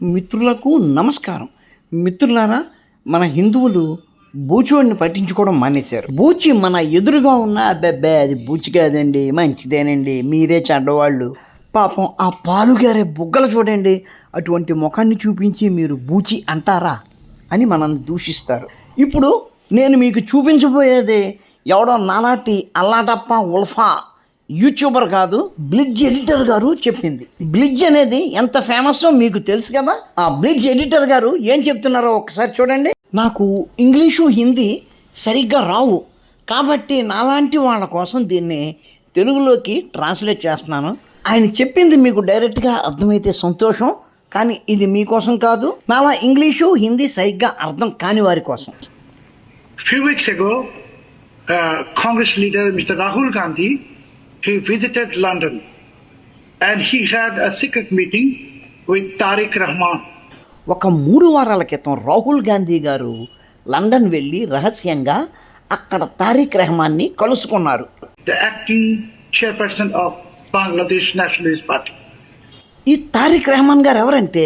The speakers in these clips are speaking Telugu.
మిత్రులకు నమస్కారం. మిత్రులారా, మన హిందువులు బూచివాడిని పట్టించుకోవడం మానేశారు. బూచి మన ఎదురుగా ఉన్న అబ్బెబ్బే అది బూచి కాదండి, మంచిదేనండి, మీరే చెడ్డవాళ్ళు, పాపం ఆ పాలుగారే బుగ్గలు చూడండి, అటువంటి ముఖాన్ని చూపించి మీరు బూచి అంటారా అని మనం దూషిస్తారు. ఇప్పుడు నేను మీకు చూపించబోయేది ఎవడో నాలాంటి అల్లాటప్ప ఉల్ఫా యూట్యూబర్ కాదు, బ్లిడ్జ్ ఎడిటర్ గారు చెప్పింది. బ్లిడ్జ్ అనేది ఎంత ఫేమస్సో మీకు తెలుసు కదా. ఆ బ్లిడ్జ్ ఎడిటర్ గారు ఏం చెప్తున్నారో ఒకసారి చూడండి. నాకు ఇంగ్లీషు హిందీ సరిగ్గా రావు, కాబట్టి నాలాంటి వాళ్ళ కోసం దీన్ని తెలుగులోకి ట్రాన్స్లేట్ చేస్తున్నాను. ఆయన చెప్పింది మీకు డైరెక్ట్గా అర్థమైతే సంతోషం, కానీ ఇది మీకోసం కాదు, నాలా ఇంగ్లీషు హిందీ సరిగ్గా అర్థం కాని వారి కోసం. Few weeks ago, Congress leader Mr. Rahul Gandhi, he visited London and he had a secret meeting with Tariq Rahman. ఒక 3 వారాల క్రితం రాహుల్ గాంధీ గారు లండన్ వెళ్ళి రహస్యంగా అక్కడ తారిక్ రెహమాన్ని కలుసుకున్నారు. The acting chairperson of Bangladesh Nationalist Party. ఈ తారిక్ రెహమాన్ గారు ఎవరంటే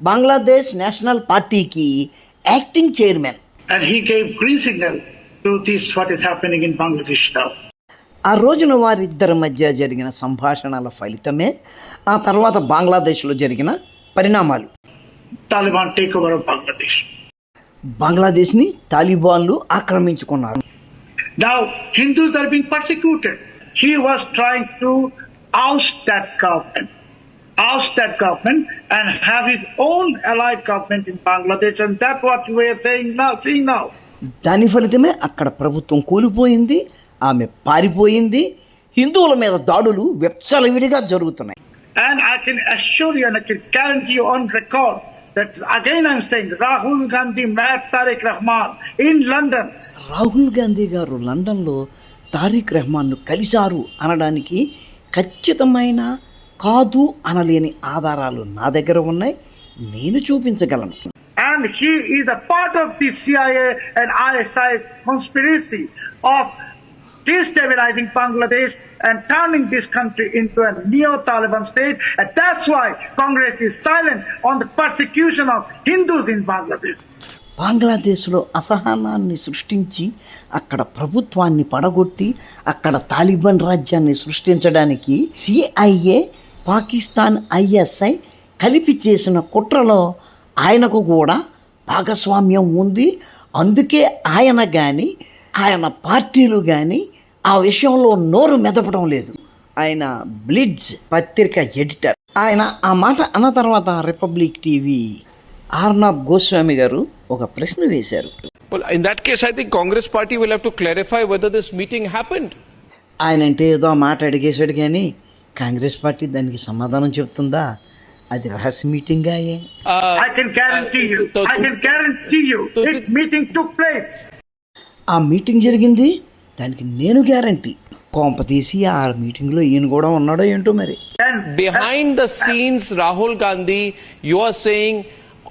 బంగ్లాదేశ్ నేషనల్ పార్టీకి acting chairman. And he gave green signal to this what is happening in Bangladesh now. ఆ రోజున వారిద్దరి మధ్య జరిగిన సంభాషణల ఫలితమే ఆ తర్వాత బంగ్లాదేశ్లో జరిగిన పరిణామాలు. Taliban takeover of Bangladesh. బంగ్లాదేశ్ని తాలిబాన్లు ఆక్రమించుకున్నారు. Now Hindus are being persecuted. He was trying to oust that government and have his own allied government in Bangladesh, and that's what we are seeing now. దాని ఫలితమే అక్కడ ప్రభుత్వం కూలిపోయింది, ఆమె పారిపోయింది, హిందువుల మీద దాడులు విచ్చలవిడిగా జరుగుతున్నాయి. And I can assure you and I can guarantee you on record that again I'm saying Rahul Gandhi met Tariq Rahman in London. Rahul Gandhi గారు లండన్లో తారిక్ రెహమాన్ను కలిశారు అనడానికి ఖచ్చితమైన కాదు అనలేని ఆధారాలు నా దగ్గర ఉన్నాయి, నేను చూపించగలను. And he is a part of the CIA and ISI conspiracy of destabilizing Bangladesh and turning this country into a neo-Taliban state, and that's why Congress is silent on the persecution of Hindus in Bangladesh. బంగ్లాదేశ్లో అసహనాన్ని సృష్టించి అక్కడ ప్రభుత్వాన్ని పడగొట్టి అక్కడ తాలిబాన్ రాజ్యాన్ని సృష్టించడానికి సిఐఏ, పాకిస్తాన్ ఐఎస్ఐ కలిపి చేసిన కుట్రలో ఆయనకు కూడా భాగస్వామ్యం ఉంది. అందుకే ఆయన కానీ ఆయన పార్టీలు కానీ ఆ విషయంలో నోరు మెదపడం లేదు. ఆయన బ్లిడ్జ్ పత్రిక ఎడిటర్. ఆయన ఆ మాట అన్న తర్వాత రిపబ్లిక్ టీవీ ఆర్నాబ్ గోస్వామి గారు ఒక ప్రశ్న వేశారు. Well, in that case, I think Congress party will have to clarify whether this meeting happened. ఆయన అంటే ఏదో ఆ మాట అడిగేశాడు కానీ కాంగ్రెస్ పార్టీ దానికి సమాధానం చెప్తుందా? అది రహస్య మీటింగ్ అయ్యే. I can guarantee you this meeting took place. ఆ మీటింగ్ జరిగింది, దానికి నేను గ్యారంటీ. కొంప తీసి ఆ మీటింగ్లో ఈయన కూడా ఉన్నాడో ఏంటో మరి. Behind the scenes, Rahul Gandhi, you are saying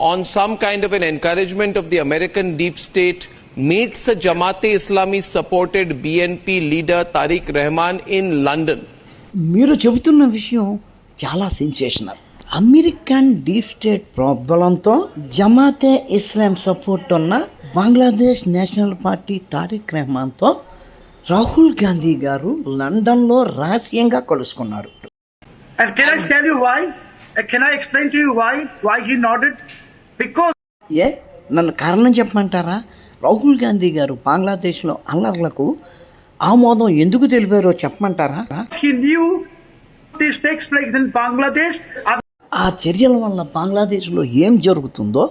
on some kind of an encouragement of the American deep state, meets the Jamaat-e-Islami supported BNP leader Tariq Rahman in London. మీరు చెబుతున్న విషయం చాలా సెన్సేషనల్. అమెరికన్ డీప్ స్టేట్ ప్రాబ్లంతో జమాతే ఇస్లాం సపోర్ట్ ఉన్న బంగ్లాదేశ్ నేషనల్ పార్టీ తారిక్ రెహమాన్తో రాహుల్ గాంధీ గారు లండన్లో రహస్యంగా కలుసుకున్నారు. And can I tell you why? Can I explain to you why he nodded? Because నన్ను కారణం చెప్పమంటారా? రాహుల్ గాంధీ గారు బంగ్లాదేశ్లో అల్లర్లకు ఆమోదం ఎందుకు తెలిపారో చెప్పమంటారా? he knew this takes place in Bangladesh. ఆ చర్యల వల్ల బంగ్లాదేశ్లో ఏం జరుగుతుందో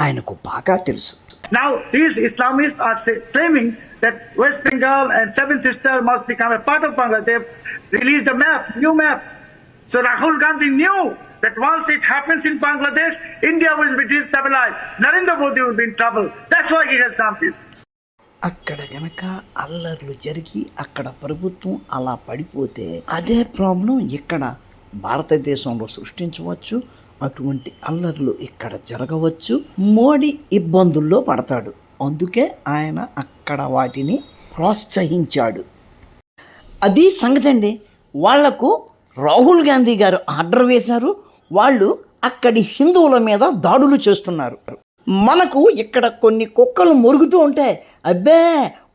ఆయనకు బాగా తెలుసు. Now these Islamists are claiming that West Bengal and Seven Sisters must become a part of Bangladesh. Release the new map. So Rahul Gandhi knew that once it happens in Bangladesh, India will be destabilized. Narendra Modi will be in trouble. That's why he has done this. అక్కడ గనక అల్లర్లు జరిగి అక్కడ ప్రభుత్వం అలా పడిపోతే అదే ప్రాబ్లం ఇక్కడ భారతదేశంలో సృష్టించవచ్చు. అటువంటి అల్లర్లు ఇక్కడ జరగవచ్చు. మోడీ ఇబ్బందుల్లో పడతాడు. అందుకే ఆయన అక్కడ వాటిని ప్రోత్సహించాడు. అది సంగతి అండి. వాళ్లకు రాహుల్ గాంధీ గారు ఆర్డర్ వేశారు, వాళ్ళు అక్కడి హిందువుల మీద దాడులు చేస్తున్నారు. మనకు ఇక్కడ కొన్ని కుక్కలు మొరుగుతూ ఉంటాయి, అబ్బే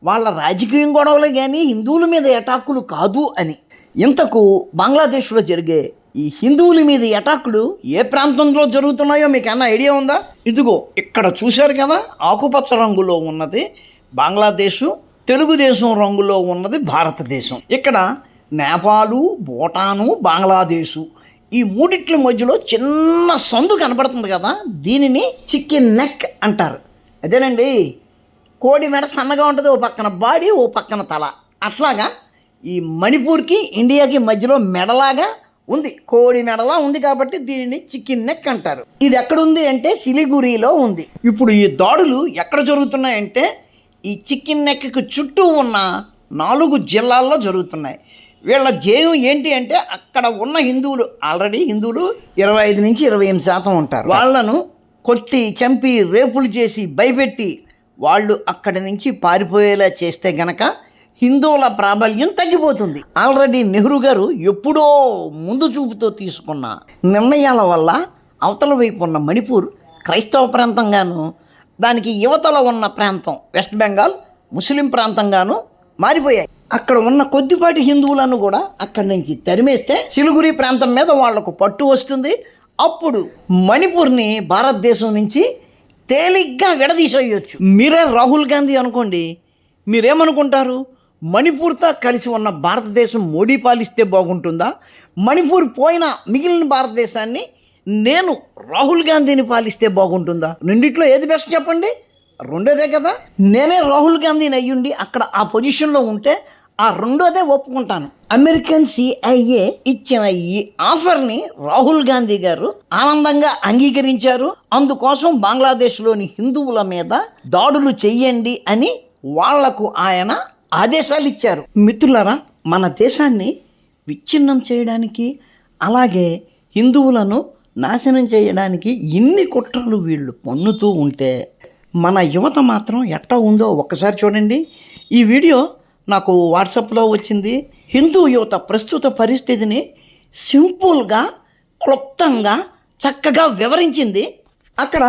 వాళ్ళ రాజకీయం గొడవలు కానీ హిందువుల మీద అటాకులు కాదు అని. ఇంతకు బంగ్లాదేశ్లో జరిగే ఈ హిందువుల మీద అటాకులు ఏ ప్రాంతంలో జరుగుతున్నాయో మీకు ఏమన్నా ఐడియా ఉందా? ఇదిగో ఇక్కడ చూశారు కదా, ఆకుపచ్చ రంగులో ఉన్నది బంగ్లాదేశ్, తెలుగుదేశం రంగులో ఉన్నది భారతదేశం. ఇక్కడ నేపాలు, భూటాను, బంగ్లాదేశు ఈ మూడిట్ల మధ్యలో చిన్న సందు కనపడుతుంది కదా, దీనిని చికెన్ నెక్ అంటారు. అదేనండి, కోడి మెడ సన్నగా ఉంటుంది, ఓ పక్కన బాడీ ఓ పక్కన తల. అట్లాగా ఈ మణిపూర్కి ఇండియాకి మధ్యలో మెడలాగా ఉంది, కోడి మెడలా ఉంది కాబట్టి దీనిని చికెన్ నెక్ అంటారు. ఇది ఎక్కడుంది అంటే సిలిగురిలో ఉంది. ఇప్పుడు ఈ దాడులు ఎక్కడ జరుగుతున్నాయంటే ఈ చికెన్ నెక్కి చుట్టూ ఉన్న 4 జిల్లాల్లో జరుగుతున్నాయి. వీళ్ళ ధ్యేయం ఏంటి అంటే అక్కడ ఉన్న హిందువులు, ఆల్రెడీ హిందువులు 25 నుంచి 28% ఉంటారు, వాళ్ళను కొట్టి చంపి రేపులు చేసి భయపెట్టి వాళ్ళు అక్కడి నుంచి పారిపోయేలా చేస్తే గనక హిందువుల ప్రాబల్యం తగ్గిపోతుంది. ఆల్రెడీ నెహ్రూ గారు ఎప్పుడో ముందు చూపుతో తీసుకున్న నిర్ణయాల వల్ల అవతల వైపు ఉన్న మణిపూర్ క్రైస్తవ ప్రాంతంగాను, దానికి యువతల ఉన్న ప్రాంతం వెస్ట్ బెంగాల్ ముస్లిం ప్రాంతంగాను మారిపోయాయి. అక్కడ ఉన్న కొద్దిపాటి హిందువులను కూడా అక్కడి నుంచి తరిమేస్తే సిలిగురి ప్రాంతం మీద వాళ్లకు పట్టు వస్తుంది. అప్పుడు మణిపూర్ని భారతదేశం నుంచి తేలిగ్గా విడదీసేయచ్చు. మీరే రాహుల్ గాంధీ అనుకోండి, మీరేమనుకుంటారు? మణిపూర్తో కలిసి ఉన్న భారతదేశం మోడీ పాలిస్తే బాగుంటుందా, మణిపూర్ పోయిన మిగిలిన భారతదేశాన్ని నేను రాహుల్ గాంధీని పాలిస్తే బాగుంటుందా? రెండిట్లో ఏది బెస్ట్ చెప్పండి? రెండోదే కదా. నేనే రాహుల్ గాంధీని అయ్యుండి అక్కడ ఆ పొజిషన్లో ఉంటే ఆ రెండోదే ఒప్పుకుంటాను. అమెరికన్ CIA ఇచ్చిన ఈ ఆఫర్ని రాహుల్ గాంధీ గారు ఆనందంగా అంగీకరించారు. అందుకోసం బంగ్లాదేశ్లోని హిందువుల మీద దాడులు చెయ్యండి అని వాళ్లకు ఆయన ఆదేశాలు ఇచ్చారు. మిత్రులారా, మన దేశాన్ని విచ్ఛిన్నం చేయడానికి అలాగే హిందువులను నాశనం చేయడానికి ఇన్ని కుట్రలు వీళ్ళు పన్నుతూ ఉంటే మన యువత మాత్రం ఎట్టా ఉందో ఒక్కసారి చూడండి. ఈ వీడియో నాకు వాట్సాప్లో వచ్చింది. హిందూ యువత ప్రస్తుత పరిస్థితిని సింపుల్గా, క్లుప్తంగా, చక్కగా వివరించింది. అక్కడ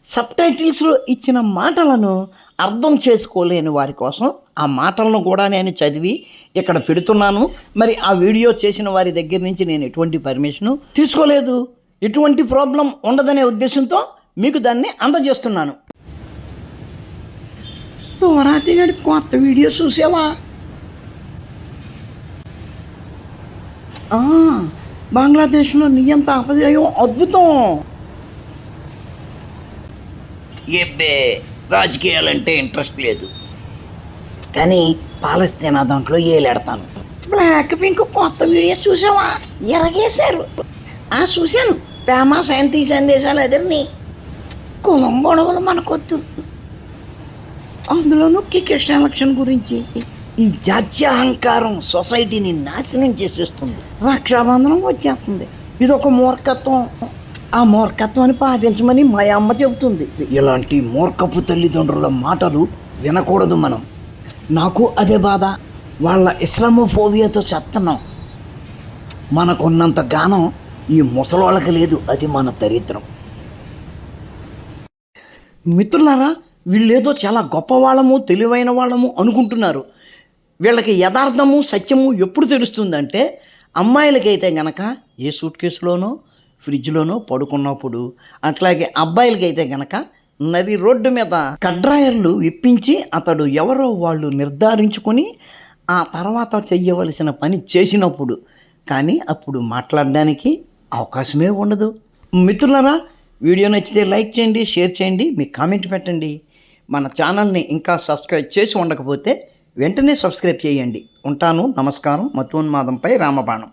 సబ్టైటిల్స్లో ఇచ్చిన మాటలను అర్థం చేసుకోలేని వారి కోసం ఆ మాటలను కూడా నేను చదివి ఇక్కడ పెడుతున్నాను. మరి ఆ వీడియో చేసిన వారి దగ్గర నుంచి నేను ఎటువంటి పర్మిషను తీసుకోలేదు. ఎటువంటి ప్రాబ్లం ఉండదనే ఉద్దేశంతో మీకు దాన్ని అందజేస్తున్నాను. తోరాతిగడి కొత్త వీడియో చూసావా? బంగ్లాదేశ్లో నియంత అపజయం అద్భుతం. ఎబ్బే రాజకీయాలంటే ఇంట్రెస్ట్ లేదు, కానీ పాలస్తీనా దాంట్లో ఏలేడతాను. బ్లాక్ పింక్ కొత్త వీడియో చూసావా? ఎరగేశారు. చూశాను. ప్రేమ శాంతి సందేశాలు ఎదురుని కులం గొడవలు మనకొద్దు. అందులోనూ క్రికెట్ సెలక్షన్ గురించి ఈ జాత్యహంకారం సొసైటీని నాశనం చేసేస్తుంది. రక్షాబంధనం వచ్చేస్తుంది. ఇదొక మూర్ఖత్వం. ఆ మూర్ఖత్వాన్ని పాటించమని మా అమ్మ చెబుతుంది. ఇలాంటి మూర్ఖపు తల్లిదండ్రుల మాటలు వినకూడదు మనం. నాకు అదే బాధ. వాళ్ళ ఇస్లామోఫోబియాతో చెత్తన్నాం. మనకున్నంత గానం ఈ ముసలోళ్ళకి లేదు. అది మన దరిద్రం. మిత్రులారా, వీళ్ళేదో చాలా గొప్పవాళ్ళము, తెలివైన వాళ్ళము అనుకుంటున్నారు. వీళ్ళకి యథార్థము, సత్యము ఎప్పుడు తెలుస్తుందంటే అమ్మాయిలకైతే గనక ఏ సూట్ కేసులోనో ఫ్రిడ్జ్లోనో పడుకున్నప్పుడు, అట్లాగే అబ్బాయిలకైతే గనక నది రోడ్డు మీద కడ్రాయర్లు ఇప్పించి అతడు ఎవరో వాళ్ళు నిర్ధారించుకొని ఆ తర్వాత చెయ్యవలసిన పని చేసినప్పుడు, కానీ అప్పుడు మాట్లాడడానికి అవకాశమే ఉండదు. మిత్రులారా, వీడియో నచ్చితే లైక్ చేయండి, షేర్ చేయండి, మీ కామెంట్ పెట్టండి. మన ఛానల్ని ఇంకా సబ్స్క్రైబ్ చేసి ఉండకపోతే వెంటనే సబ్స్క్రైబ్ చేయండి. ఉంటాను. నమస్కారం. మతోన్మాదంపై రామబాణం.